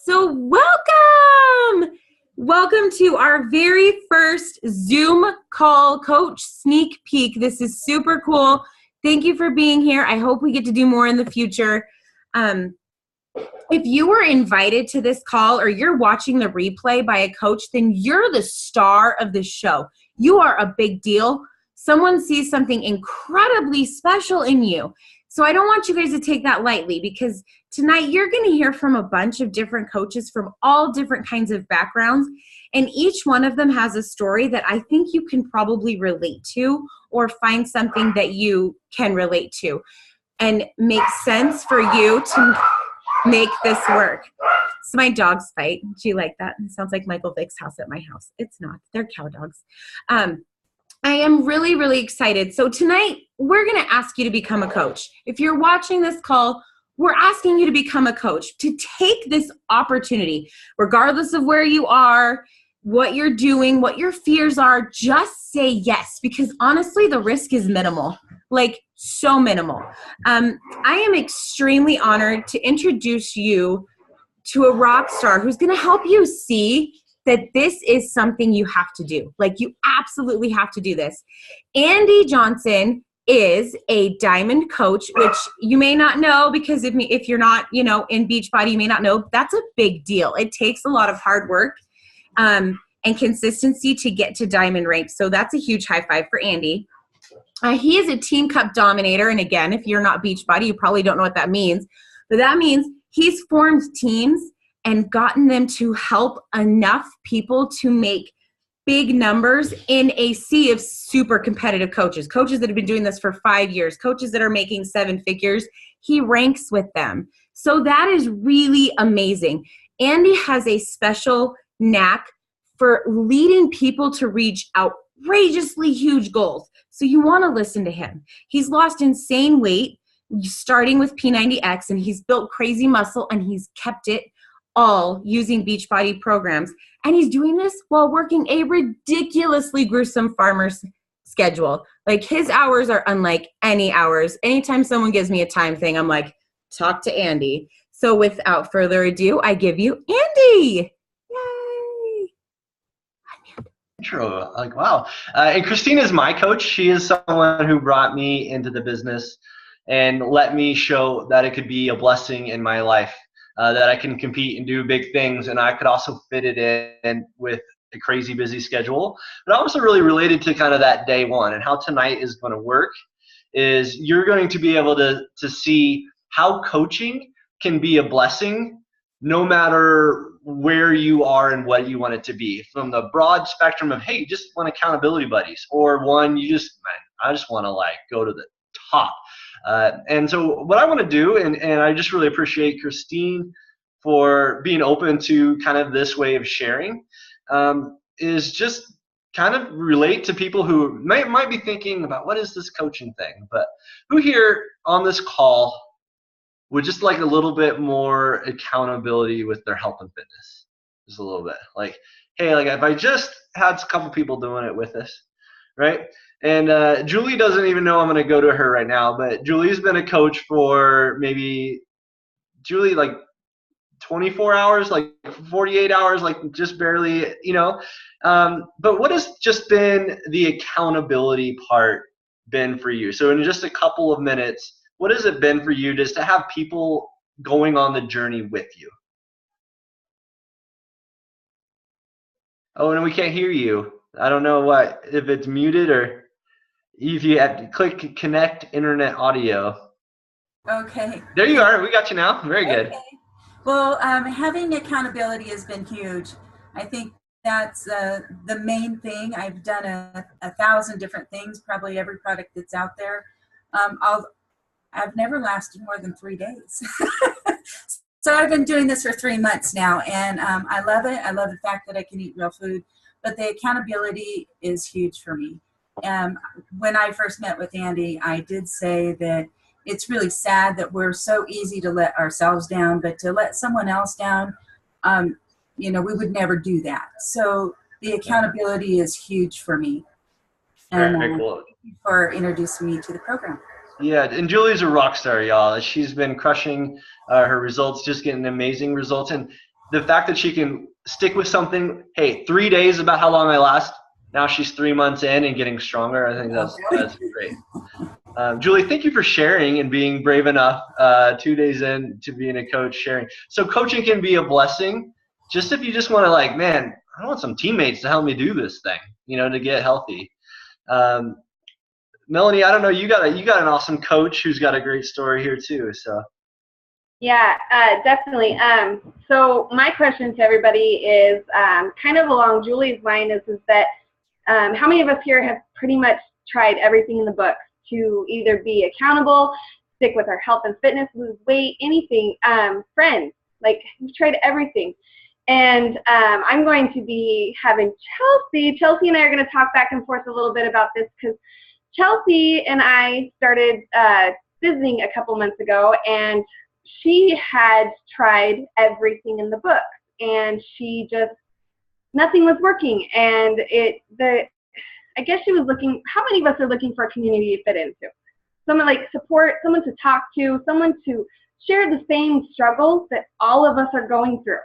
So welcome! Welcome to our very first Zoom call coach sneak peek. This is super cool. Thank you for being here. I hope we get to do more in the future. If you were invited to this call or you're watching the replay by a coach, then you're the star of the show. You are a big deal. Someone sees something incredibly special in you. So I don't want you guys to take that lightly, because tonight you're going to hear from a bunch of different coaches from all different kinds of backgrounds, and each one of them has a story that I think you can probably relate to or find something that you can relate to and make sense for you to make this work. So my dogs fight. Do you like that? It sounds like Michael Vick's house at my house. It's not. They're cow dogs. I am really, really excited. So tonight, we're going to ask you to become a coach. If you're watching this call, we're asking you to become a coach, to take this opportunity, regardless of where you are, what you're doing, what your fears are, just say yes, because honestly, the risk is minimal, like so minimal. I am extremely honored to introduce you to a rock star who's going to help you see that this is something you have to do. Like, you absolutely have to do this. Andy Johnson is a diamond coach, which you may not know, because if you're not, in Beachbody, you may not know. That's a big deal. It takes a lot of hard work and consistency to get to diamond rank. So that's a huge high five for Andy. He is a Team Cup dominator. And again, if you're not Beachbody, you probably don't know what that means. But that means he's formed teams and gotten them to help enough people to make big numbers in a sea of super competitive coaches that have been doing this for 5 years, coaches that are making 7 figures. He ranks with them. So that is really amazing. Andy has a special knack for leading people to reach outrageously huge goals. So you want to listen to him. He's lost insane weight, starting with P90X, and he's built crazy muscle, and he's kept it all using Beachbody programs. And he's doing this while working a ridiculously gruesome farmer's schedule. Like, his hours are unlike any hours. Anytime someone gives me a time thing, I'm like, talk to Andy. So without further ado, I give you Andy. Yay. Intro, like, wow. And Christina is my coach. She is someone who brought me into the business and let me show that it could be a blessing in my life. That I can compete and do big things, and I could also fit it in with a crazy busy schedule. But I'm also really related to kind of that day one, and how tonight is going to work is you're going to be able to see how coaching can be a blessing no matter where you are and what you want it to be. From the broad spectrum of, hey, you just want accountability buddies, or one, I just want to go to the top. And so what I want to do, and I just really appreciate Christine for being open to kind of this way of sharing, is just kind of relate to people who might be thinking about, what is this coaching thing? But who here on this call would just like a little bit more accountability with their health and fitness? Just a little bit. Like, hey, if I just had a couple people doing it with us, right? And Julie doesn't even know I'm going to go to her right now, but Julie's been a coach for maybe, Julie, 24 hours, 48 hours, just barely, but what has just been the accountability part been for you? So in just a couple of minutes, what has it been for you just to have people going on the journey with you? Oh, and we can't hear you. I don't know if it's muted, or if you have to click connect internet audio. Okay. There you are. We got you now. Very good. Okay. Well, having accountability has been huge. I think that's the main thing. I've done a 1,000 different things, probably every product that's out there. I've never lasted more than 3 days. So I've been doing this for 3 months now, and I love it. I love the fact that I can eat real food, but the accountability is huge for me. When I first met with Andy, I did say that it's really sad that we're so easy to let ourselves down, but to let someone else down, we would never do that. So the accountability is huge for me. And very cool. Thank you for introducing me to the program. Yeah, and Julie's a rock star, y'all. She's been crushing her results, just getting amazing results. And the fact that she can stick with something, hey, 3 days about how long I last. Now she's 3 months in and getting stronger. I think that's great. Julie, thank you for sharing and being brave enough 2 days in to being a coach, sharing. So coaching can be a blessing. Just if you just want to like, man, I want some teammates to help me do this thing, to get healthy. Melanie, I don't know, you got an awesome coach who's got a great story here too. So. Yeah, definitely. So my question to everybody is kind of along Julie's line is that how many of us here have pretty much tried everything in the book to either be accountable, stick with our health and fitness, lose weight, anything, friends, like we've tried everything. And I'm going to be having Chelsea and I are going to talk back and forth a little bit about this because Chelsea and I started visiting a couple months ago, and she had tried everything in the book, and she just, nothing was working. And I guess she was looking, how many of us are looking for a community to fit into? Someone like support, someone to talk to, someone to share the same struggles that all of us are going through.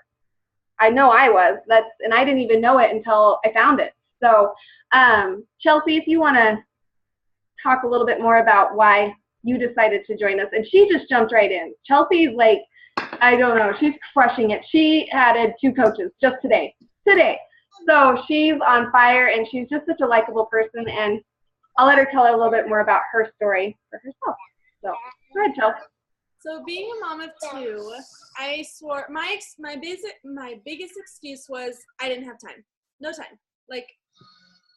I know I was, and I didn't even know it until I found it. So Chelsea, if you want to talk a little bit more about why you decided to join us. And she just jumped right in. Chelsea's like, I don't know, she's crushing it. She added 2 coaches just today. So she's on fire, and she's just such a likable person, and I'll let her tell a little bit more about her story for herself. So go ahead, Chelsea. So being a mom of 2, I swore my biggest excuse was I didn't have time. No time. Like,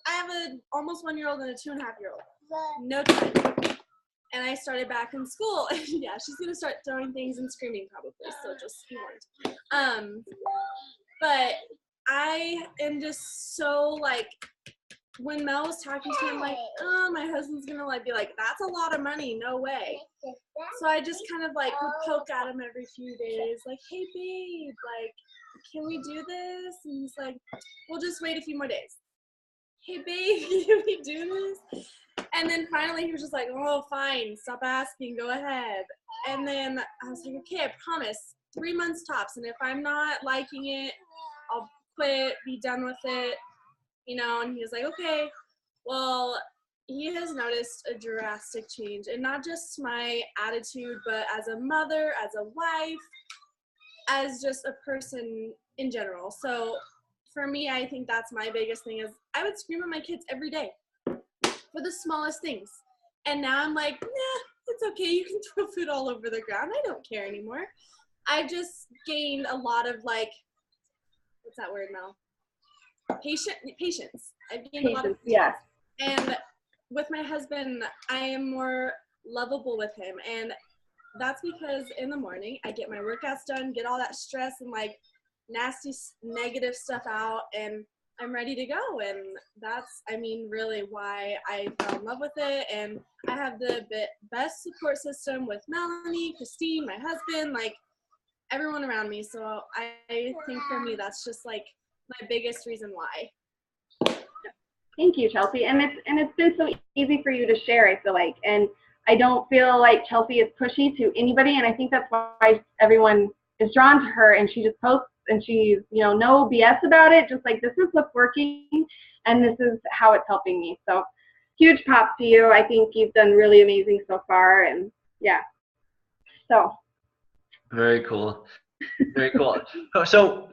I have an almost 1-year-old and a 2.5-year-old. No time. And I started back in school. Yeah, she's gonna start throwing things and screaming probably, so just be warned. But I am just so like, when Mel was talking to me, I'm like, oh, my husband's gonna like be like, that's a lot of money, no way. So I just kind of like would poke at him every few days, like, hey babe, like, can we do this? And he's like, we'll just wait a few more days. Hey babe, can we do this? And then finally he was just like, oh, fine, stop asking, go ahead. And then I was like, okay, I promise, 3 months tops. And if I'm not liking it, I'll quit, be done with it, and he was like, okay. Well, he has noticed a drastic change, and not just my attitude, but as a mother, as a wife, as just a person in general. So for me, I think that's my biggest thing is I would scream at my kids every day for the smallest things. And now I'm like, nah, it's okay. You can throw food all over the ground. I don't care anymore. I've just gained a lot of like, what's that word, Mel? Patience. I've gained a lot of patience. Yeah. And with my husband, I am more lovable with him. And that's because in the morning, I get my workouts done, get all that stress and like nasty, negative stuff out, and I'm ready to go. And that's, really why I fell in love with it. And I have the best support system with Melanie, Christine, my husband, like everyone around me. So I think for me, that's just like my biggest reason why. Thank you, Chelsea. And it's been so easy for you to share, I feel like. And I don't feel like Chelsea is pushy to anybody. And I think that's why everyone is drawn to her. And she just posts, and she's, no BS about it. Just like, this is what's working, and this is how it's helping me. So huge props to you. I think you've done really amazing so far. And yeah. So. Very cool. Very cool. So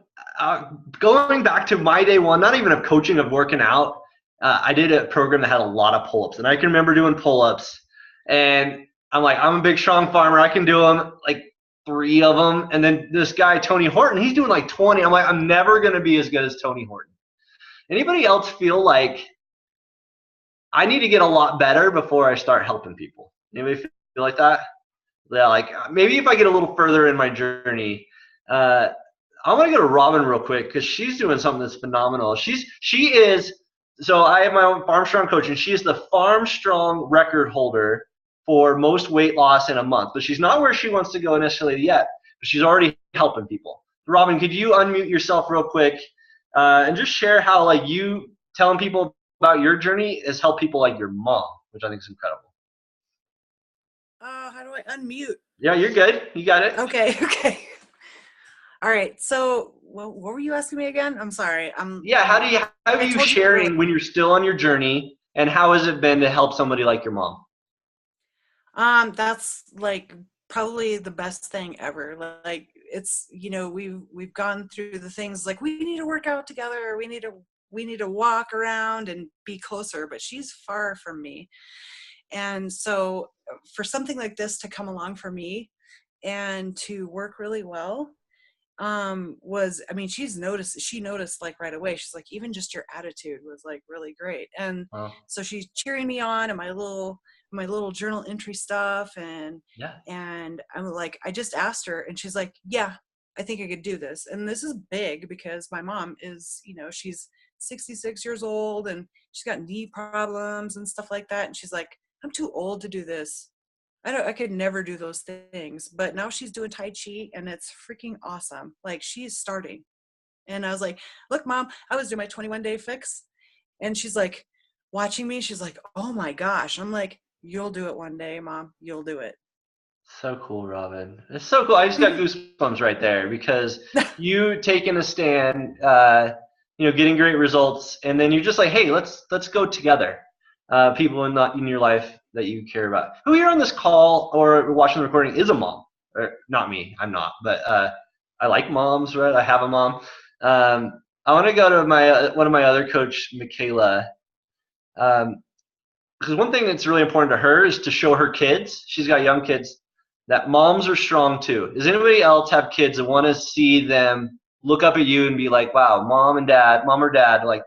going back to my day one, not even of coaching, of working out, I did a program that had a lot of pull-ups, and I can remember doing pull-ups, and I'm like, I'm a big, strong farmer. I can do them, like 3 of them. And then this guy, Tony Horton, he's doing like 20. I'm like, I'm never going to be as good as Tony Horton. Anybody else feel like I need to get a lot better before I start helping people? Anybody feel like that? Yeah, like maybe if I get a little further in my journey, I want to go to Robin real quick because she's doing something that's phenomenal. She is, so I have my own Farm Strong coach, and she is the Farm Strong record holder for most weight loss in a month. But she's not where she wants to go necessarily yet, but she's already helping people. Robin, could you unmute yourself real quick and just share how like you telling people about your journey has helped people like your mom, which I think is incredible. How do I unmute? Yeah, you're good. You got it. Okay. All right. So what were you asking me again? I'm sorry. Yeah, how are you sharing when you're still on your journey, and how has it been to help somebody like your mom? That's like probably the best thing ever. Like it's, we've gone through the things like we need to work out together. We need to walk around and be closer, but she's far from me. And so for something like this to come along for me and to work really well, she noticed like right away. She's like, even just your attitude was like really great. And so she's cheering me on and my little journal entry stuff. And I'm like, I just asked her and she's like, yeah, I think I could do this. And this is big because my mom is, she's 66 years old and she's got knee problems and stuff like that. And she's like, I'm too old to do this. I could never do those things, but now she's doing Tai Chi and it's freaking awesome. Like she's starting. And I was like, look, Mom, I was doing my 21-day fix. And she's like watching me. She's like, oh my gosh. I'm like, you'll do it one day, Mom, you'll do it. So cool, Robin. It's so cool. I just got goosebumps right there because you taking a stand, getting great results. And then you're just like, hey, let's go together. People in your life that you care about. Who here on this call or watching the recording is a mom? Or not me, I'm not, but I like moms, right? I have a mom. I want to go to one of my other coach, Michaela, because one thing that's really important to her is to show her kids, she's got young kids, that moms are strong too. Does anybody else have kids that want to see them look up at you and be like, wow, mom or dad, like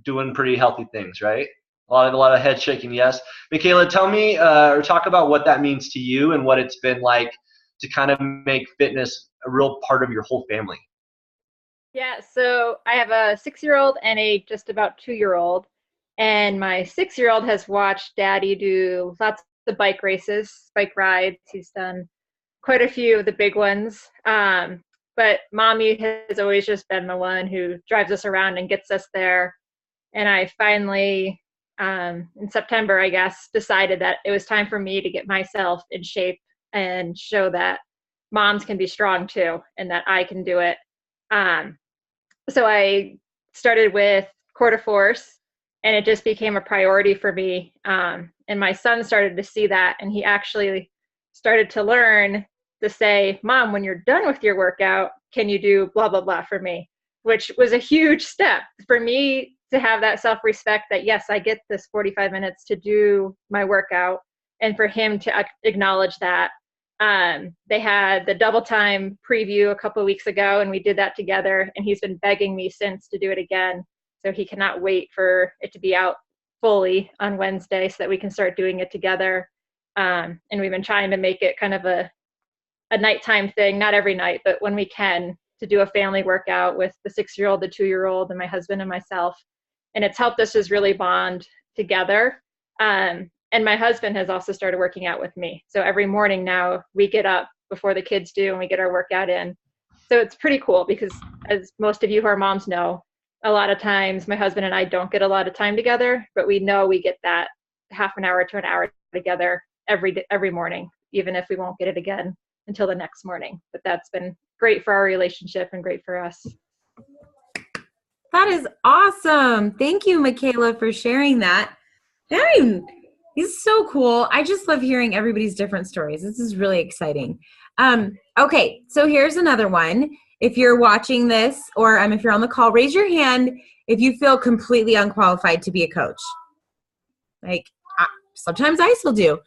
doing pretty healthy things, right? A lot of head shaking, yes. Michaela, tell me or talk about what that means to you and what it's been like to kind of make fitness a real part of your whole family. Yeah, so I have a 6-year-old and a just about 2-year-old. And my 6-year-old has watched Daddy do lots of bike races, bike rides. He's done quite a few of the big ones. But Mommy has always just been the one who drives us around and gets us there. And I finally, in September, I guess, decided that it was time for me to get myself in shape and show that moms can be strong too and that I can do it. So I started with Quarterforce and it just became a priority for me. And my son started to see that and he actually started to learn to say, Mom, when you're done with your workout, can you do blah, blah, blah for me? Which was a huge step for me to have that self-respect that, yes, I get this 45 minutes to do my workout, and for him to acknowledge that. They had the double time preview a couple of weeks ago, and we did that together, and he's been begging me since to do it again. So he cannot wait for it to be out fully on Wednesday so that we can start doing it together. And we've been trying to make it kind of a nighttime thing, not every night, but when we can, to do a family workout with the 6-year-old, the 2-year-old, and my husband and myself. And it's helped us just really bond together. And my husband has also started working out with me. So every morning now we get up before the kids do and we get our workout in. So it's pretty cool because, as most of you who are moms know, a lot of times my husband and I don't get a lot of time together, but we know we get that half an hour to an hour together every morning, even if we won't get it again until the next morning. But that's been great for our relationship and great for us. That is awesome. Thank you, Michaela, for sharing that. It's so cool. I just love hearing everybody's different stories. This is really exciting. Okay, so here's another one. If you're watching this or if you're on the call, raise your hand if you feel completely unqualified to be a coach. Like, sometimes I still do.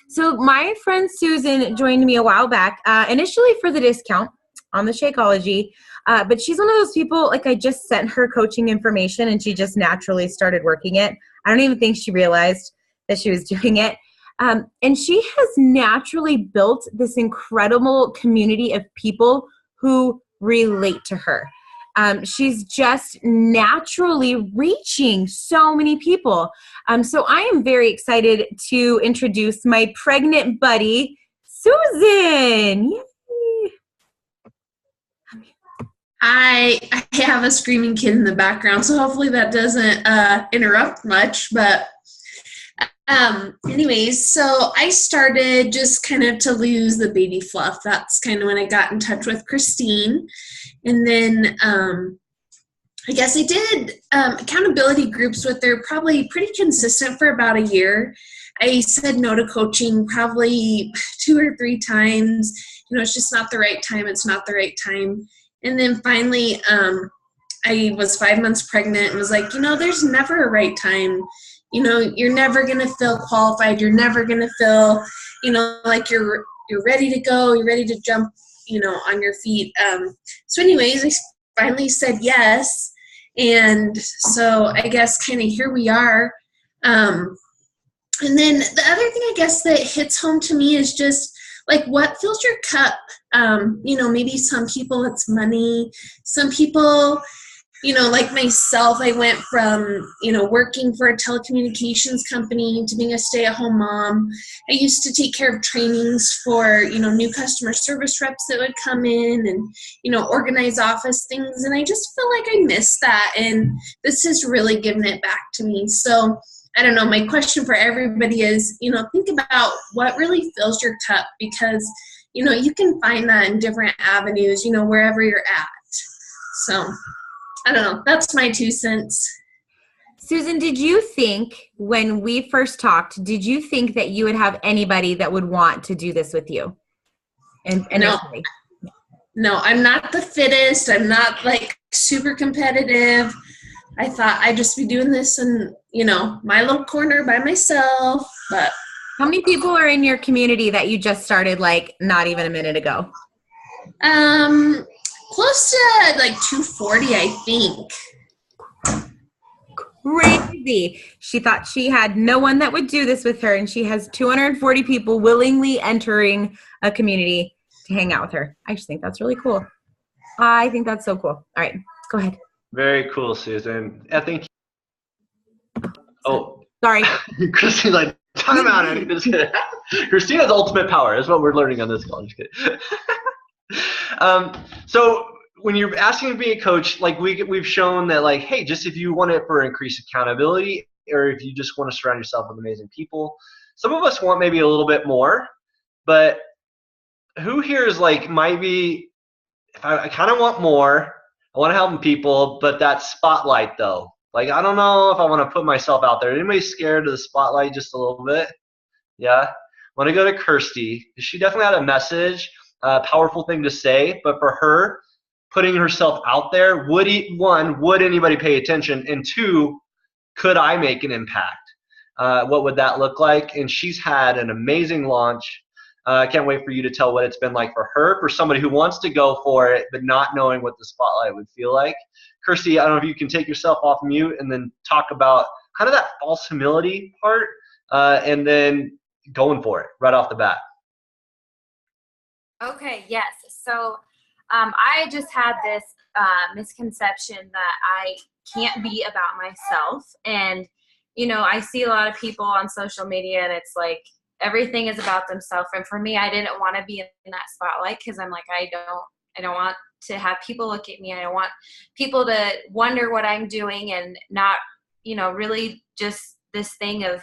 So my friend Susan joined me a while back, initially for the discount on the Shakeology, but she's one of those people, like I just sent her coaching information and she just naturally started working it. I don't even think she realized that she was doing it. And she has naturally built this incredible community of people who relate to her. She's just naturally reaching so many people. So I am very excited to introduce my pregnant buddy, Susan. Yay. I have a screaming kid in the background, so hopefully that doesn't interrupt much. But Anyways, so I started just kind of to lose the baby fluff. That's kind of when I got in touch with Christine. And then I guess I did accountability groups with her, probably pretty consistent for about a year. I said no to coaching probably 2 or 3 times. You know, it's just not the right time. It's not the right time. And then finally, I was 5 months pregnant and was like, you know, there's never a right time. You know, you're never going to feel qualified. You're never going to feel, you know, like you're ready to go. You're ready to jump, you know, on your feet. So anyways, I finally said yes. And so I guess kind of here we are. And then the other thing I guess that hits home to me is just like what fills your cup. You know, maybe some people it's money. Some people, you know, like myself, I went from, you know, working for a telecommunications company to being a stay-at-home mom. I used to take care of trainings for, you know, new customer service reps that would come in and, you know, organize office things. And I just feel like I missed that. And this has really given it back to me. So I don't know, my question for everybody is, you know, think about what really fills your cup, because, you know, you can find that in different avenues, you know, wherever you're at. So I don't know. That's my 2 cents. Susan, did you think when we first talked, did you think that you would have anybody that would want to do this with you? No, I'm not the fittest. I'm not like super competitive. I thought I'd just be doing this in, you know, my little corner by myself. But how many people are in your community that you just started like not even a minute ago? Close to like 240, I think. Crazy. She thought she had no one that would do this with her, and she has 240 people willingly entering a community to hang out with her. I just think that's really cool. I think that's so cool. All right, go ahead. Very cool, Susan. I think. Oh, sorry. Christine's like, time out. I'm just kidding. Christina's ultimate power is what we're learning on this call. I'm just kidding. So when you're asking to be a coach, like we've shown that, like, hey, just if you want it for increased accountability, or if you just want to surround yourself with amazing people, some of us want maybe a little bit more, but who here is like, might be, if I kind of want more, I want to help people, but that spotlight though, like, I don't know if I want to put myself out there. Anybody scared of the spotlight just a little bit? Yeah. I want to go to Kirsty. She definitely had a message. Powerful thing to say, but for her, putting herself out there, would anybody pay attention? And 2, could I make an impact? What would that look like? And she's had an amazing launch. I can't wait for you to tell what it's been like for her, for somebody who wants to go for it, but not knowing what the spotlight would feel like. Kirsty, I don't know if you can take yourself off mute and then talk about kind of that false humility part, and then going for it right off the bat. Okay, yes. So I just had this misconception that I can't be about myself. And, you know, I see a lot of people on social media and it's like everything is about themselves. And for me, I didn't want to be in that spotlight because I'm like, I don't want to have people look at me. I don't want people to wonder what I'm doing and not, you know, really just this thing of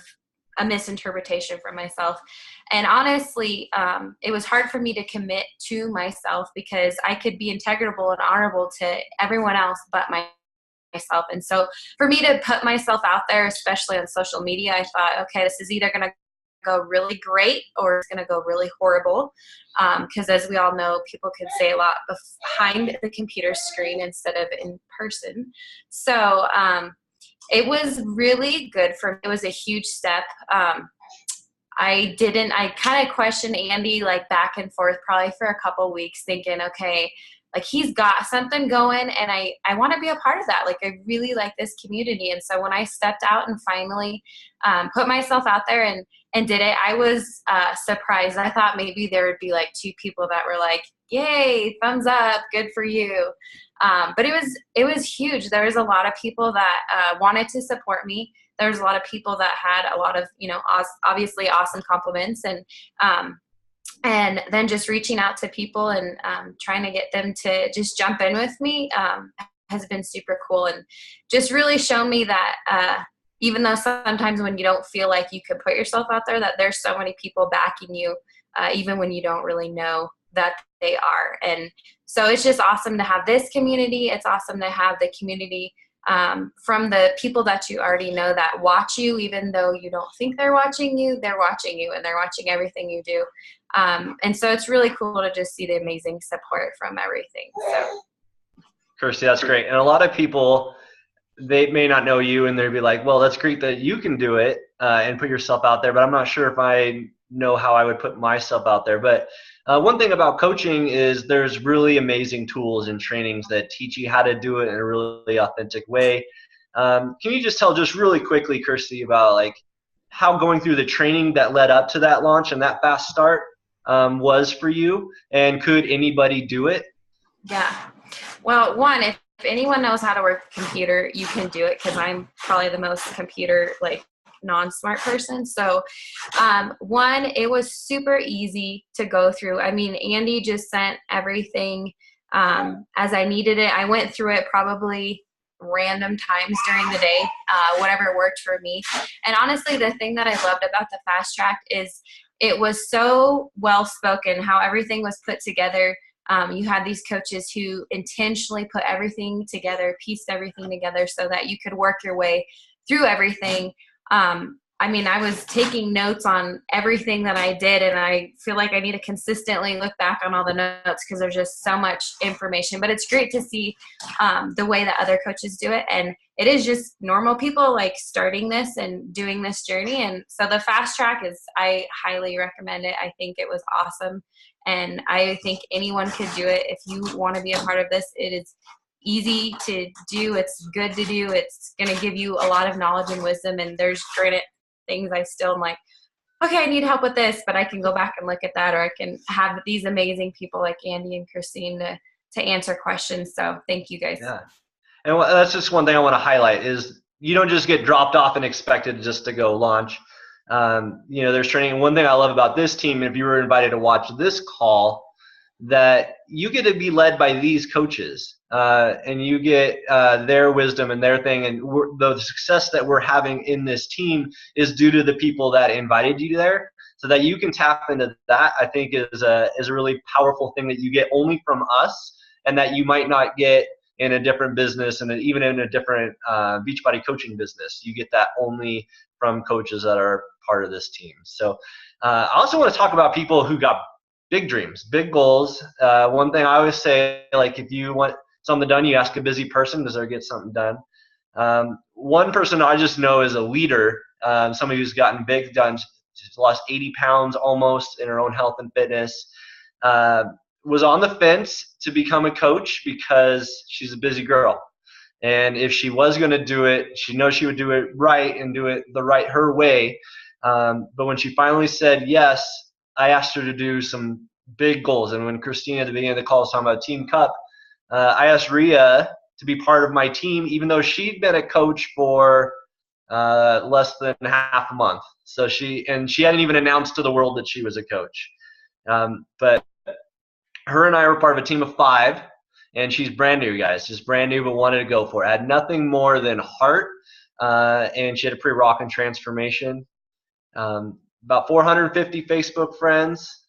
a misinterpretation for myself. And honestly, it was hard for me to commit to myself because I could be integrable and honorable to everyone else but myself. And so for me to put myself out there, especially on social media, I thought, okay, this is either going to go really great or it's going to go really horrible. Because as we all know, people can say a lot behind the computer screen instead of in person. So it was really good for me. It was a huge step. I kind of questioned Andy like back and forth probably for a couple weeks thinking, okay, like he's got something going and I want to be a part of that. Like I really like this community. And so when I stepped out and finally put myself out there and did it, I was surprised. I thought maybe there would be like 2 people that were like, yay, thumbs up, good for you. But it was huge. There was a lot of people that wanted to support me. There was a lot of people that had a lot of, you know, obviously awesome compliments and then just reaching out to people and trying to get them to just jump in with me has been super cool and just really shown me that even though sometimes when you don't feel like you could put yourself out there, that there's so many people backing you, even when you don't really know that they are. And so it's just awesome to have this community. It's awesome to have the community from the people that you already know that watch you, even though you don't think they're watching you, and they're watching everything you do. And so it's really cool to just see the amazing support from everything. So. Kirsty, that's great. And a lot of people, they may not know you and they'd be like, well, that's great that you can do it and put yourself out there, but I'm not sure if I know how I would put myself out there. But one thing about coaching is there's really amazing tools and trainings that teach you how to do it in a really authentic way. Can you just tell just really quickly, Kirsty, about like how going through the training that led up to that launch and that fast start was for you, and could anybody do it? Yeah. Well, one, if anyone knows how to work a computer, you can do it, because I'm probably the most computer non-smart person. So one, it was super easy to go through. I mean, Andy just sent everything as I needed it. I went through it probably random times during the day, whatever worked for me. And honestly, the thing that I loved about the fast track is it was so well spoken, how everything was put together. You had these coaches who intentionally put everything together, pieced everything together so that you could work your way through everything. I mean, I was taking notes on everything that I did, and I feel like I need to consistently look back on all the notes because there's just so much information. But it's great to see the way that other coaches do it. And it is just normal people starting this and doing this journey. And so the fast track I highly recommend it. I think it was awesome. And I think anyone could do it. If you want to be a part of this, it is easy to do. It's good to do. It's going to give you a lot of knowledge and wisdom. And there's granted things I still am like, okay, I need help with this, but I can go back and look at that, or I can have these amazing people like Andy and Christine to answer questions. So thank you guys. Yeah. And that's just one thing I want to highlight is you don't just get dropped off and expected just to go launch. There's training. And one thing I love about this team, if you were invited to watch this call, that you get to be led by these coaches and you get their wisdom and their thing. And the success that we're having in this team is due to the people that invited you there, so that you can tap into that. I think is a really powerful thing that you get only from us, and that you might not get in a different business, and even in a different Beachbody coaching business. You get that only from coaches that are part of this team. So I also want to talk about people who got big dreams, big goals. One thing I always say, if you want something done, you ask a busy person, does there get something done? One person I just know is a leader, somebody who's gotten big, she's lost 80 pounds almost in her own health and fitness, was on the fence to become a coach because she's a busy girl. And if she was going to do it, she knows she would do it right and do it her way. But when she finally said yes, I asked her to do some big goals. And when Christina at the beginning of the call was talking about Team Cup, I asked Rhea to be part of my team, even though she'd been a coach for less than half a month. So she hadn't even announced to the world that she was a coach. But her and I were part of a team of 5, and she's brand new, guys, just brand new, but wanted to go for it. Had nothing more than heart, and she had a pretty rocking transformation. About 450 Facebook friends,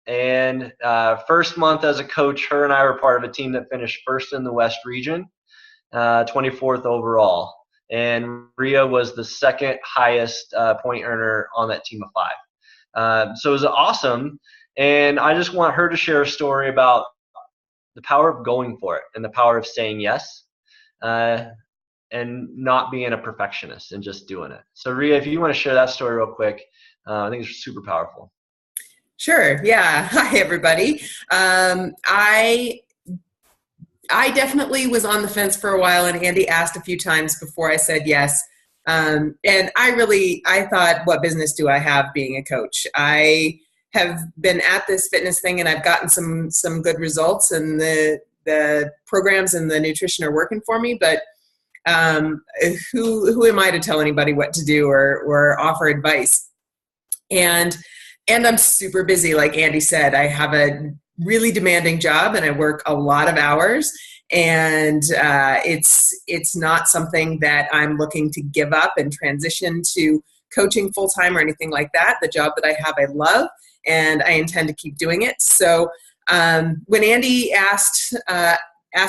and first month as a coach, her and I were part of a team that finished first in the West region, 24th overall, and Rhea was the second highest point earner on that team of 5. So it was awesome, and I just want her to share a story about the power of going for it and the power of saying yes, and not being a perfectionist and just doing it. So Rhea, if you want to share that story real quick, I think it's super powerful. Sure. Yeah. Hi, everybody. I definitely was on the fence for a while, and Andy asked a few times before I said yes. And I thought, what business do I have being a coach? I have been at this fitness thing, and I've gotten some good results, and the programs and the nutrition are working for me, but who am I to tell anybody what to do or offer advice? And I'm super busy, like Andy said. I have a really demanding job, and I work a lot of hours, And it's not something that I'm looking to give up and transition to coaching full-time or anything like that. The job that I have, I love, and I intend to keep doing it. So when Andy asked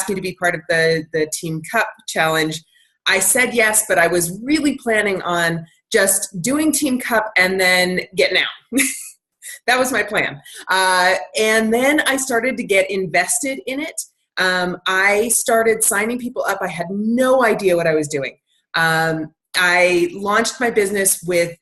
me to be part of the Team Cup Challenge, I said yes, but I was really planning on just doing Team Cup and then getting out. That was my plan. And then I started to get invested in it. I started signing people up. I had no idea what I was doing. I launched my business with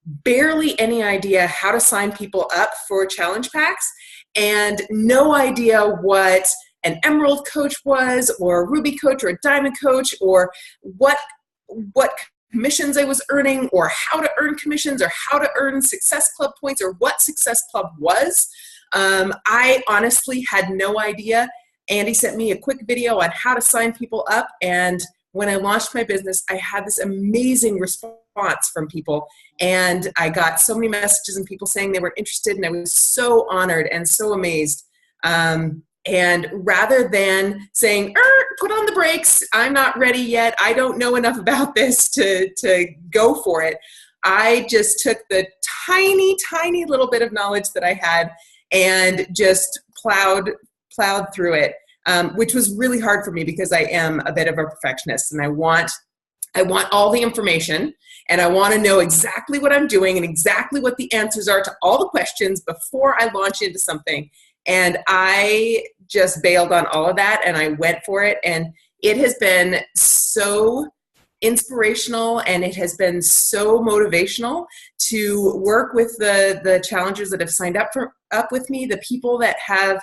barely any idea how to sign people up for challenge packs and no idea what an Emerald coach was, or a Ruby coach, or a Diamond coach, or what commissions I was earning, or how to earn commissions, or how to earn Success Club points, or what Success Club was. I honestly had no idea. Andy sent me a quick video on how to sign people up, and when I launched my business, I had this amazing response from people, and I got so many messages and people saying they were interested, and I was so honored and so amazed. And rather than saying, put on the brakes, I'm not ready yet, I don't know enough about this to go for it, I just took the tiny, tiny little bit of knowledge that I had and just plowed through it, which was really hard for me because I am a bit of a perfectionist, and I want all the information, and I want to know exactly what I'm doing and exactly what the answers are to all the questions before I launch into something. And I just bailed on all of that, and I went for it, and it has been so inspirational, and it has been so motivational to work with the challengers that have signed up with me. The people that have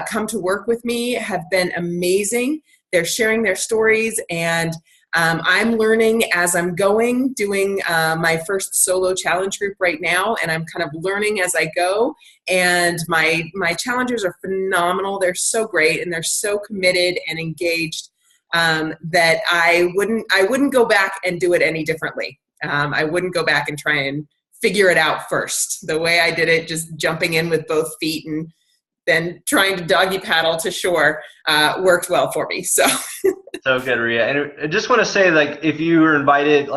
come to work with me have been amazing. They're sharing their stories, and I'm learning as I'm going, doing my first solo challenge group right now, and I'm kind of learning as I go. And my challengers are phenomenal. They're so great, and they're so committed and engaged that I wouldn't go back and do it any differently. I wouldn't go back and try and figure it out first. The way I did it, just jumping in with both feet and then trying to doggy paddle to shore, worked well for me. So good, Ria. And I just want to say, like, if you were invited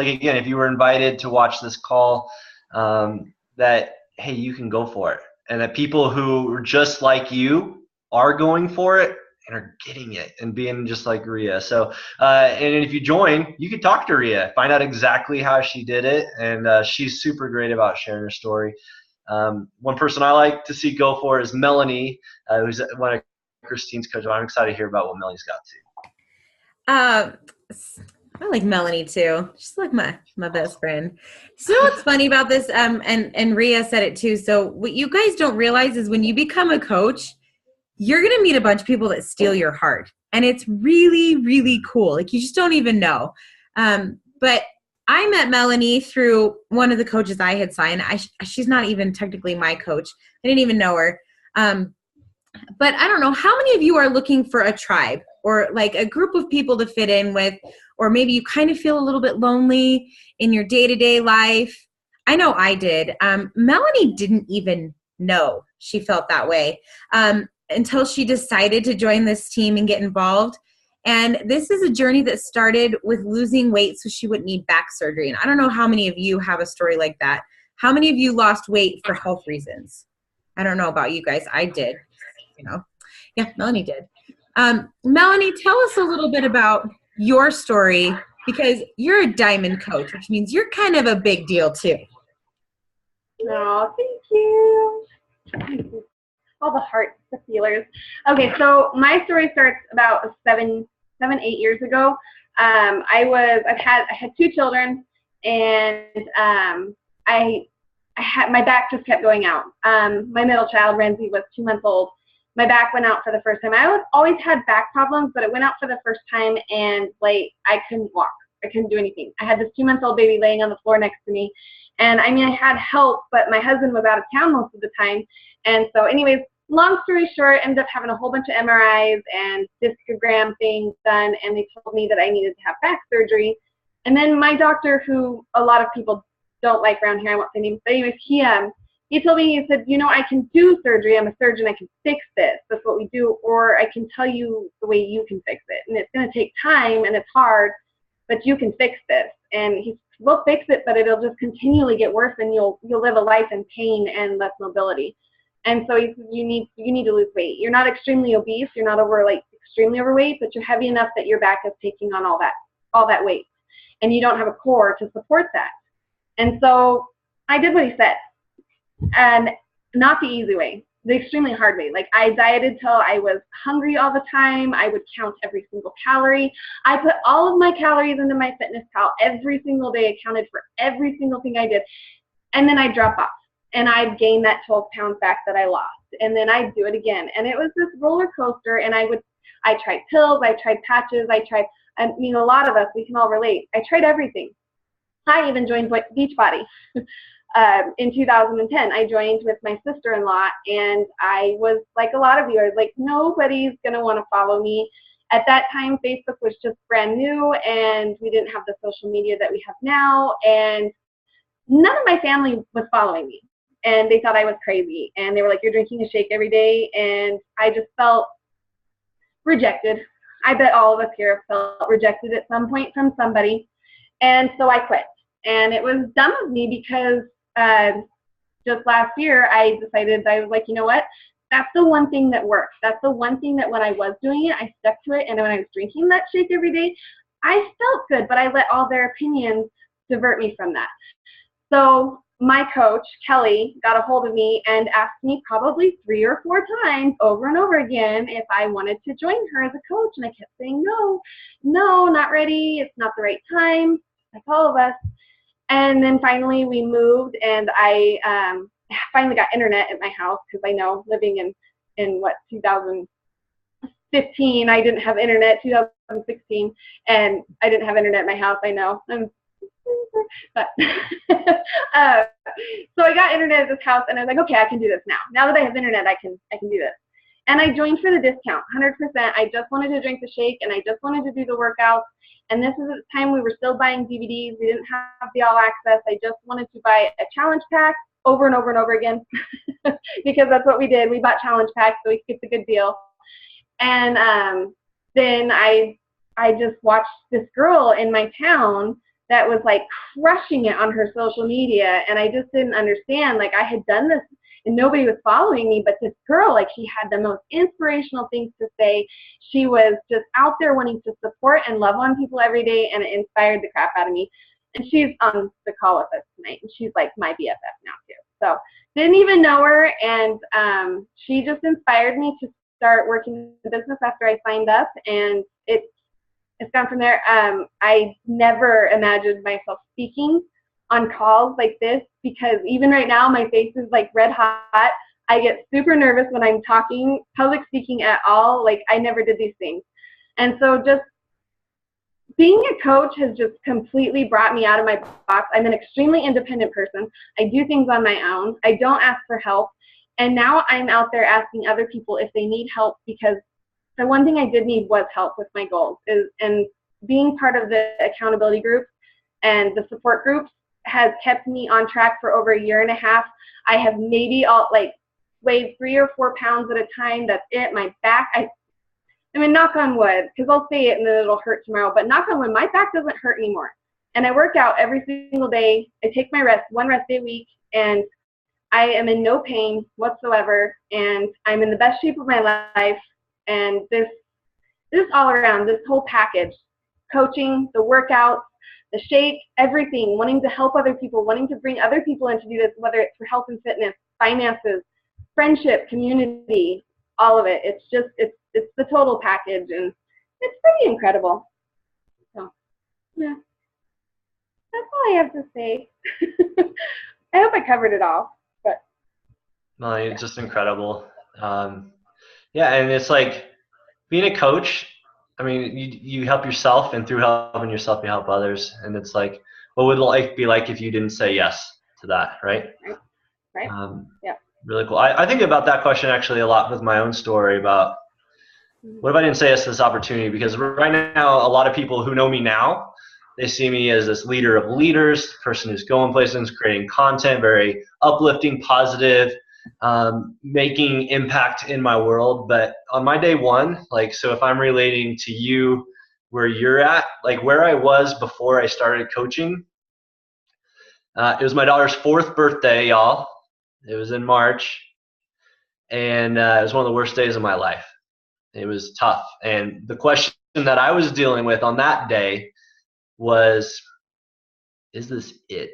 to watch this call, that, hey, you can go for it. And that people who are just like you are going for it and are getting it and being just like Ria. So, and if you join, you can talk to Ria, find out exactly how she did it. And she's super great about sharing her story. One person I like to see go for is Melanie, who's one of Christine's coaches. I'm excited to hear about what Melanie's got to. I like Melanie too. She's like my best friend. So what's funny about this, and Ria said it too. So what you guys don't realize is when you become a coach, you're going to meet a bunch of people that steal your heart. And it's really, really cool. Like, you just don't even know. But I met Melanie through one of the coaches I had signed. She's not even technically my coach. I didn't even know her. But I don't know, how many of you are looking for a tribe or like a group of people to fit in with, or maybe you kind of feel a little bit lonely in your day-to-day life? I know I did. Melanie didn't even know she felt that way until she decided to join this team and get involved. And this is a journey that started with losing weight so she wouldn't need back surgery. And I don't know how many of you have a story like that. How many of you lost weight for health reasons? I don't know about you guys. I did. Yeah, Melanie did. Melanie, tell us a little bit about your story, because you're a Diamond coach, which means you're kind of a big deal too. Oh, thank you. All the hearts, the feelers. Okay, so my story starts about 7, 8 years ago. I had 2 children, and I had, my back just kept going out. My middle child, Renzi, was 2 months old. My back went out for the first time. I always had back problems, but it went out for the first time, and like, I couldn't walk. I couldn't do anything. I had this 2-month-old baby laying on the floor next to me, and I mean, I had help, but my husband was out of town most of the time. And so anyways, long story short, ended up having a whole bunch of MRIs and discogram things done, and they told me that I needed to have back surgery. And then my doctor, who a lot of people don't like around here, I won't say names, but anyways, he he told me, he said, you know, I can do surgery. I'm a surgeon. I can fix this. That's what we do. Or I can tell you the way you can fix it. And it's going to take time and it's hard, but you can fix this. And he will fix it, but it'll just continually get worse, and you'll live a life in pain and less mobility. And so he said, you need to lose weight. You're not extremely obese. You're not extremely overweight, but you're heavy enough that your back is taking on all that weight, and you don't have a core to support that. And so I did what he said, and not the easy way, the extremely hard way. Like, I dieted till I was hungry all the time. I would count every single calorie. I put all of my calories into my FitnessPal every single day. I counted for every single thing I did. And then I'd drop off, and I'd gain that 12 pounds back that I lost. And then I'd do it again. And it was this roller coaster. And I tried pills. I tried patches. I mean, a lot of us, we can all relate. I tried everything. I even joined Beachbody. In 2010, I joined with my sister-in-law, and I was like a lot of you, I was like, nobody's going to want to follow me. At that time, Facebook was just brand new, and we didn't have the social media that we have now, and none of my family was following me, and they thought I was crazy, and they were like, you're drinking a shake every day, and I just felt rejected. I bet all of us here felt rejected at some point from somebody, and so I quit. And it was dumb of me because just last year I decided, I was like, you know what? That's the one thing that works. That's the one thing that when I was doing it, I stuck to it. And when I was drinking that shake every day, I felt good, but I let all their opinions divert me from that. So my coach, Kelly, got a hold of me and asked me probably 3 or 4 times over and over again if I wanted to join her as a coach. And I kept saying, no, not ready. It's not the right time. Like all of us. And then finally we moved, and I finally got internet at my house, because I know living in 2015, I didn't have internet, 2016, and I didn't have internet at my house, I know. But so I got internet at this house, and I was like, okay, I can do this now. Now that I have internet, I can do this. And I joined for the discount, 100%. I just wanted to drink the shake, and I just wanted to do the workouts. And this is at the time we were still buying DVDs. We didn't have the all access. I just wanted to buy a challenge pack over and over and over again because that's what we did. We bought challenge packs, so we skipped a good deal. And then I just watched this girl in my town that was like crushing it on her social media, and I just didn't understand. Like, I had done this and nobody was following me, but this girl, like, she had the most inspirational things to say. She was just out there wanting to support and love on people every day, and it inspired the crap out of me. And she's on the call with us tonight, and she's like my BFF now too. So didn't even know her, and she just inspired me to start working the business after I signed up, and it's gone from there. I never imagined myself speaking on calls like this, because even right now my face is like red hot. I get super nervous when I'm talking, public speaking at all. Like, I never did these things. And so just being a coach has just completely brought me out of my box. I'm an extremely independent person. I do things on my own. I don't ask for help. And now I'm out there asking other people if they need help, because the one thing I did need was help with my goals. And being part of the accountability group and the support groups has kept me on track for over 1.5 years. I have maybe weighed 3 or 4 pounds at a time. That's it. My back, I mean, knock on wood, because I'll say it and then it'll hurt tomorrow, but knock on wood, my back doesn't hurt anymore. And I work out every single day. I take my rest, 1 rest day a week, and I am in no pain whatsoever, and I'm in the best shape of my life. And this all around, this whole package, coaching, the workouts, the shake, everything, wanting to help other people, wanting to bring other people in to do this, whether it's for health and fitness, finances, friendship, community, all of it. It's the total package, and it's pretty incredible. So, yeah, that's all I have to say. I hope I covered it all. But no, it's just incredible. Yeah, and it's like being a coach. I mean, you help yourself, and through helping yourself, you help others. And it's like, what would life be like if you didn't say yes to that, right? Right. Yeah. Really cool. I think about that question actually a lot with my own story about what if I didn't say yes to this opportunity? Because right now, a lot of people who know me now They see me as this leader of leaders, person who's going places, creating content, very uplifting, positive, making impact in my world. But on my day one, like, so if I'm relating to you where you're at, like where I was before I started coaching, it was my daughter's 4th birthday, y'all. It was in March, and it was one of the worst days of my life. It was tough. And the question that I was dealing with on that day was, is this it?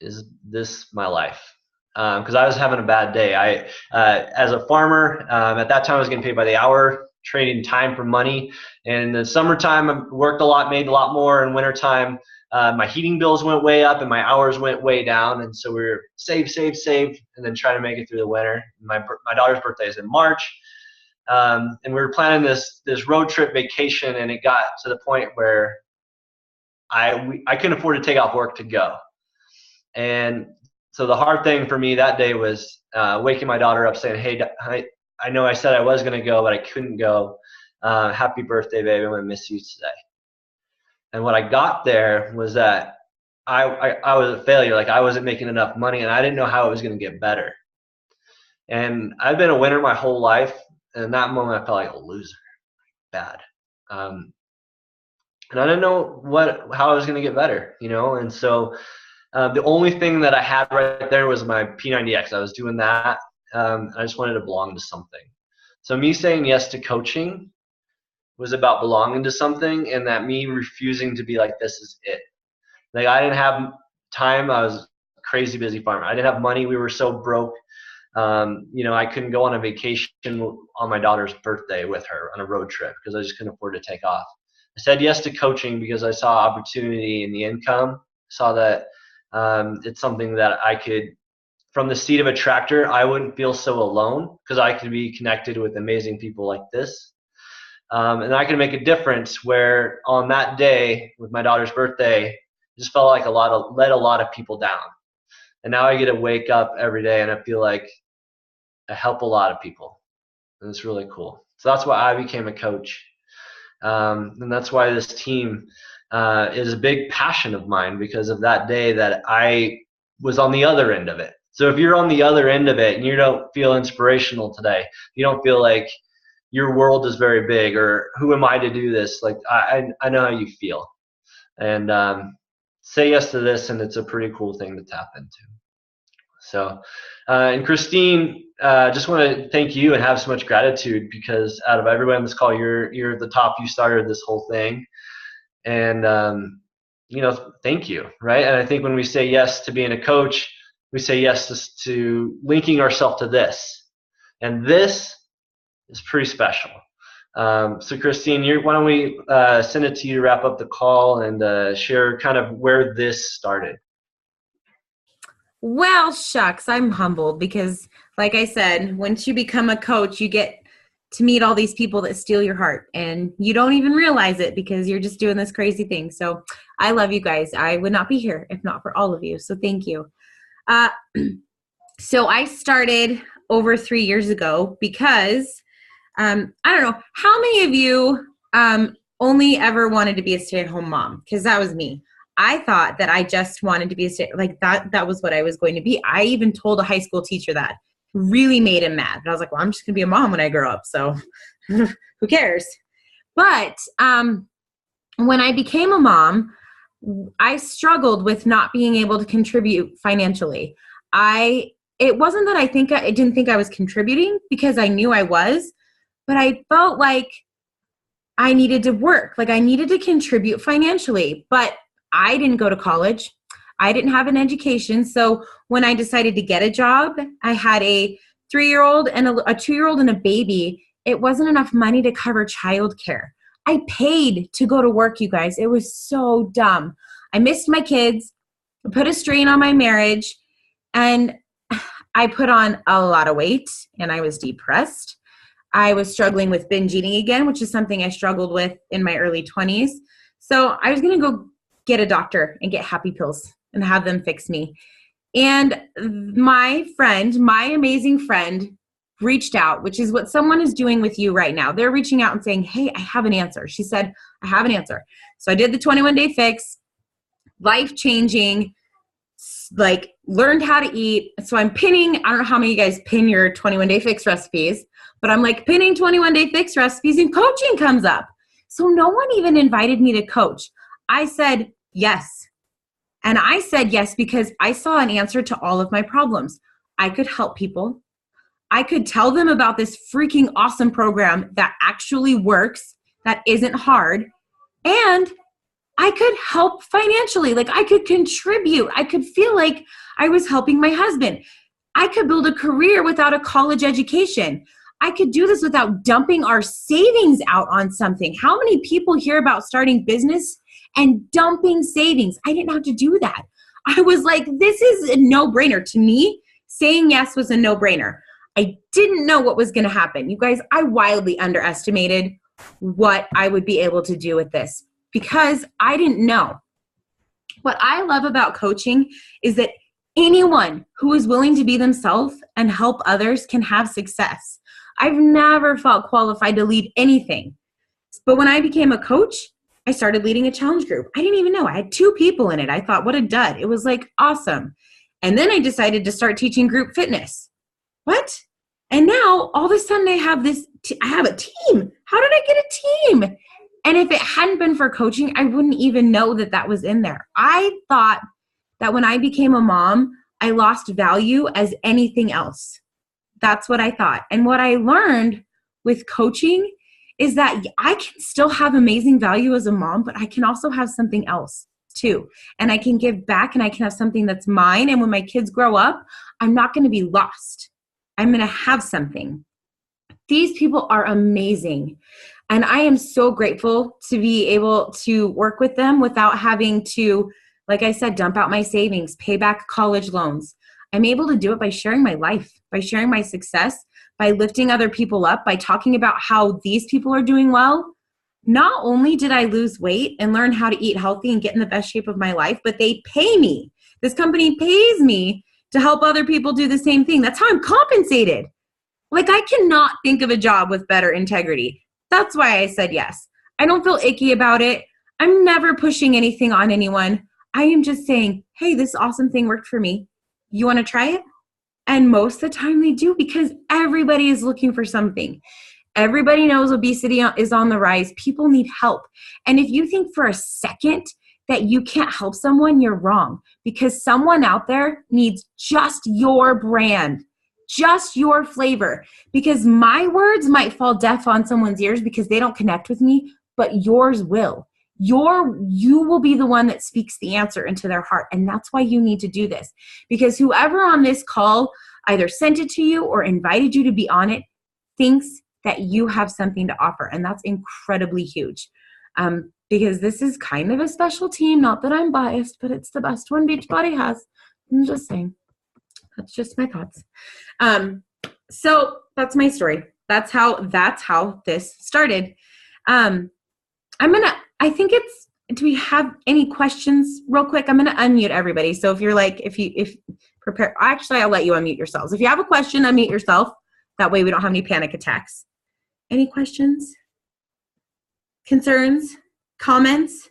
Is this my life? Because I was having a bad day. As a farmer, at that time I was getting paid by the hour, trading time for money. And in the summertime, I worked a lot, made a lot more. In wintertime, my heating bills went way up and my hours went way down. And so we were save, and then try to make it through the winter. My daughter's birthday is in March. And we were planning this road trip vacation, and it got to the point where I couldn't afford to take off work to go. And so the hard thing for me that day was waking my daughter up saying, hey, I know I said I was going to go, but I couldn't go. Happy birthday, baby. I'm going to miss you today. And what I got there was that I was a failure. Like, I wasn't making enough money, and I didn't know how it was going to get better. And I've been a winner my whole life. And in that moment, I felt like a loser, bad. And I didn't know how I was going to get better, you know? And so the only thing that I had right there was my P90X. I was doing that. I just wanted to belong to something. So me saying yes to coaching was about belonging to something, and that me refusing to be like, this is it. Like, I didn't have time. I was a crazy busy farmer. I didn't have money. We were so broke. You know, I couldn't go on a vacation on my daughter's birthday with her on a road trip because I just couldn't afford to take off. I said yes to coaching because I saw opportunity in the income, saw that it's something that I could, from the seat of a tractor, I wouldn't feel so alone because I could be connected with amazing people like this. And I could make a difference where on that day with my daughter's birthday, it just felt like let a lot of people down. And now I get to wake up every day and I feel like I help a lot of people. And it's really cool. So that's why I became a coach. And that's why this team is a big passion of mine, because of that day that I was on the other end of it. So if you're on the other end of it and you don't feel inspirational today, you don't feel like your world is very big, or who am I to do this? Like, I know how you feel. And say yes to this, and it's a pretty cool thing to tap into. So, and Christine, just want to thank you and have so much gratitude, because out of everybody on this call, you're at the top. You started this whole thing, and you know, thank you, right? And I think when we say yes to being a coach, we say yes to linking ourselves to this, and this is pretty special. So Christine, why don't we send it to you to wrap up the call and share kind of where this started. Well, shucks, I'm humbled because, like I said, once you become a coach, you get to meet all these people that steal your heart, and you don't even realize it because you're just doing this crazy thing. So I love you guys. I would not be here if not for all of you. So thank you. So I started over 3 years ago because I don't know, how many of you only ever wanted to be a stay-at-home mom? Because that was me. I thought that I just wanted to be that was what I was going to be. I even told a high school teacher that. Really made him mad. And I was like, well, I'm just going to be a mom when I grow up, so who cares? But when I became a mom, I struggled with not being able to contribute financially. It wasn't that I didn't think I was contributing, because I knew I was, but I felt like I needed to work. Like I needed to contribute financially, but I didn't go to college. I didn't have an education. So when I decided to get a job, I had a 3-year-old and a 2-year-old and a baby. It wasn't enough money to cover childcare. I paid to go to work, you guys. It was so dumb. I missed my kids, put a strain on my marriage, and I put on a lot of weight, and I was depressed. I was struggling with binge eating again, which is something I struggled with in my early 20s. So I was going to go get a doctor and get happy pills and have them fix me. And my amazing friend, reached out, which is what someone is doing with you right now. They're reaching out and saying, hey, I have an answer. She said, I have an answer. So I did the 21-day fix, life-changing, like learned how to eat. So I'm pinning, I don't know how many of you guys pin your 21-day fix recipes, but I'm like pinning 21-day fix recipes and coaching comes up. So no one even invited me to coach. I said yes. And I said yes because I saw an answer to all of my problems. I could help people. I could tell them about this freaking awesome program that actually works, that isn't hard, and I could help financially. Like I could contribute. I could feel like I was helping my husband. I could build a career without a college education. I could do this without dumping our savings out on something. How many people hear about starting business and dumping savings? I didn't have to do that. I was like, this is a no-brainer. To me, saying yes was a no-brainer. I didn't know what was going to happen. You guys, I wildly underestimated what I would be able to do with this because I didn't know. What I love about coaching is that anyone who is willing to be themselves and help others can have success. I've never felt qualified to lead anything. But when I became a coach, I started leading a challenge group. I didn't even know. I had 2 people in it. I thought, what a dud. It was like awesome. And then I decided to start teaching group fitness. What? And now all of a sudden I have I have a team. How did I get a team? And if it hadn't been for coaching, I wouldn't even know that that was in there. I thought that when I became a mom, I lost value as anything else. That's what I thought. And what I learned with coaching is that I can still have amazing value as a mom, but I can also have something else too. And I can give back and I can have something that's mine. And when my kids grow up, I'm not going to be lost. I'm going to have something. These people are amazing. And I am so grateful to be able to work with them without having to, like I said, dump out my savings, pay back college loans. I'm able to do it by sharing my life, by sharing my success, by lifting other people up, by talking about how these people are doing well. Not only did I lose weight and learn how to eat healthy and get in the best shape of my life, but they pay me. This company pays me to help other people do the same thing. That's how I'm compensated. Like I cannot think of a job with better integrity. That's why I said yes. I don't feel icky about it. I'm never pushing anything on anyone. I am just saying, hey, this awesome thing worked for me. You want to try it? And most of the time they do because everybody is looking for something. Everybody knows obesity is on the rise. People need help. And if you think for a second that you can't help someone, you're wrong. Because someone out there needs just your brand, just your flavor. Because my words might fall deaf on someone's ears because they don't connect with me, but yours will. You will be the one that speaks the answer into their heart. And that's why you need to do this. Because whoever on this call either sent it to you or invited you to be on it thinks that you have something to offer. And that's incredibly huge. Because this is kind of a special team. Not that I'm biased, but it's the best one Beachbody has. I'm just saying. That's just my thoughts. So that's my story. That's how this started. Do we have any questions real quick? I'm going to unmute everybody. So if you're like, if prepare, actually, I'll let you unmute yourselves. If you have a question, unmute yourself. That way we don't have any panic attacks. Any questions? Concerns? Comments?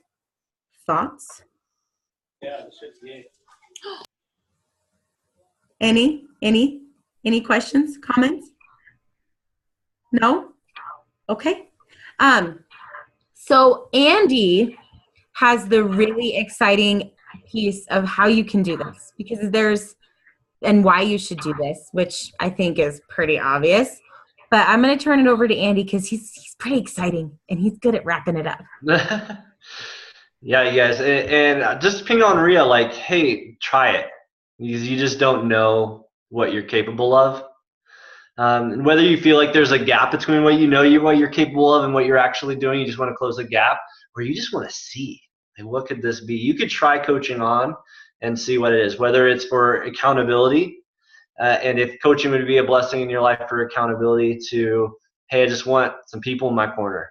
Thoughts? Yeah, it's 58. Any questions? Comments? No? Okay. So Andy has the really exciting piece of how you can do this because and why you should do this, which I think is pretty obvious. But I'm going to turn it over to Andy because he's pretty exciting and he's good at wrapping it up. Yeah, you guys. And just ping on Rhea, like, hey, try it. Because you just don't know what you're capable of. And whether you feel like there's a gap between what you're capable of and what you're actually doing, you just want to close the gap, or you just want to see, like, what could this be? You could try coaching on and see what it is, whether it's for accountability, and if coaching would be a blessing in your life for accountability to, hey, I just want some people in my corner.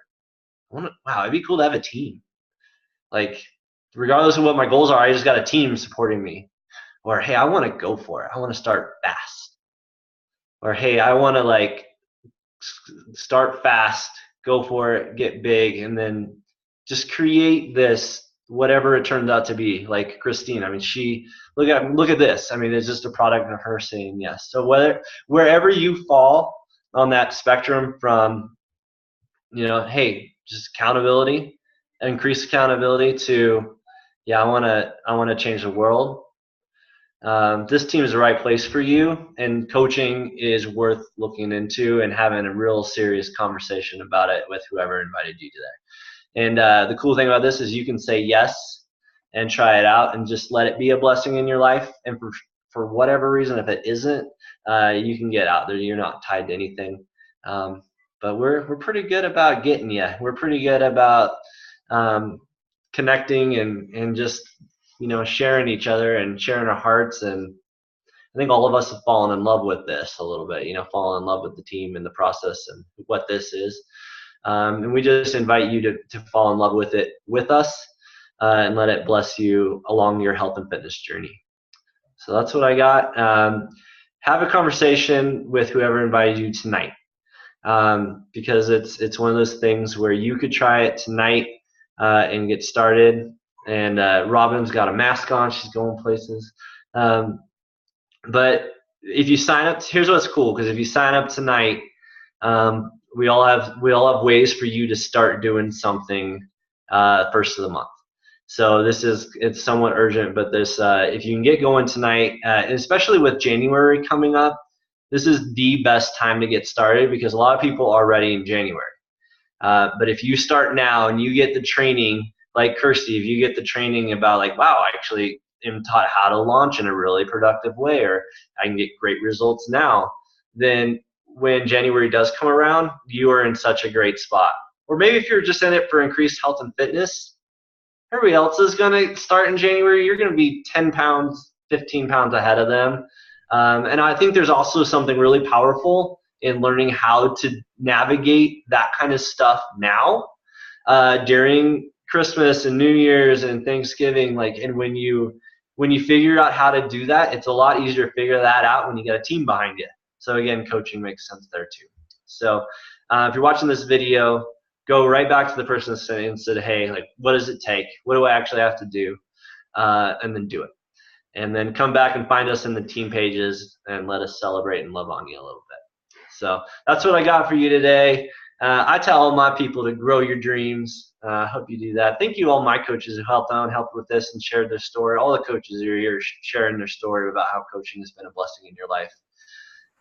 Wow, it'd be cool to have a team. Like, regardless of what my goals are, I just got a team supporting me. Or, hey, I want to go for it. I want to start fast. or hey, I want to like start fast, go for it, get big, and then just create this, whatever it turned out to be. Like Christine, I mean, she look at this. I mean, it's just a product of her saying yes. So wherever you fall on that spectrum from, you know, hey, just accountability, increase accountability, to yeah, I want to change the world. This team is the right place for you, and coaching is worth looking into and having a real serious conversation about it with whoever invited you today. And the cool thing about this is you can say yes and try it out and just let it be a blessing in your life. And for whatever reason, if it isn't, you can get out there. You're not tied to anything. But we're pretty good about getting you. We're pretty good about connecting and just, you know, sharing each other and sharing our hearts. And I think all of us have fallen in love with this a little bit, you know, fallen in love with the team and the process and what this is. And we just invite you to fall in love with it with us and let it bless you along your health and fitness journey. So that's what I got. Have a conversation with whoever invited you tonight, because it's one of those things where you could try it tonight and get started. And Robin's got a mask on. She's going places. But if you sign up, here's what's cool, because if you sign up tonight, we all have ways for you to start doing something first of the month. So it's somewhat urgent, but this if you can get going tonight, and especially with January coming up, this is the best time to get started, because a lot of people are ready in January. But if you start now and you get the training, like Kirsty, if you get the training about like, wow, I actually am taught how to launch in a really productive way, or I can get great results now, then when January does come around, you are in such a great spot. Or maybe if you're just in it for increased health and fitness, everybody else is going to start in January. You're going to be 10 pounds, 15 pounds ahead of them. And I think there's also something really powerful in learning how to navigate that kind of stuff now during Christmas and New Year's and Thanksgiving. Like, and when you figure out how to do that, it's a lot easier to figure that out when you got a team behind you. So again, coaching makes sense there too. So if you're watching this video, go right back to the person and said, hey, like, what does it take? What do I actually have to do? And then do it. And then come back and find us in the team pages and let us celebrate and love on you a little bit. So that's what I got for you today. I tell all my people to grow your dreams. I hope you do that. Thank you all my coaches who helped with this and shared their story. All the coaches who are here sharing their story about how coaching has been a blessing in your life.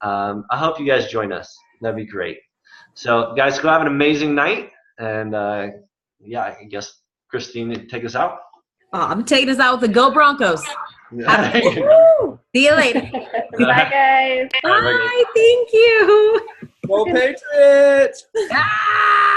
I hope you guys join us. That'd be great. So guys, go have an amazing night. And yeah, I guess Christine, take us out. I'm taking us out with the Go Broncos. See you later. Bye, guys. Bye. Thank you. Go Patriots. Ah!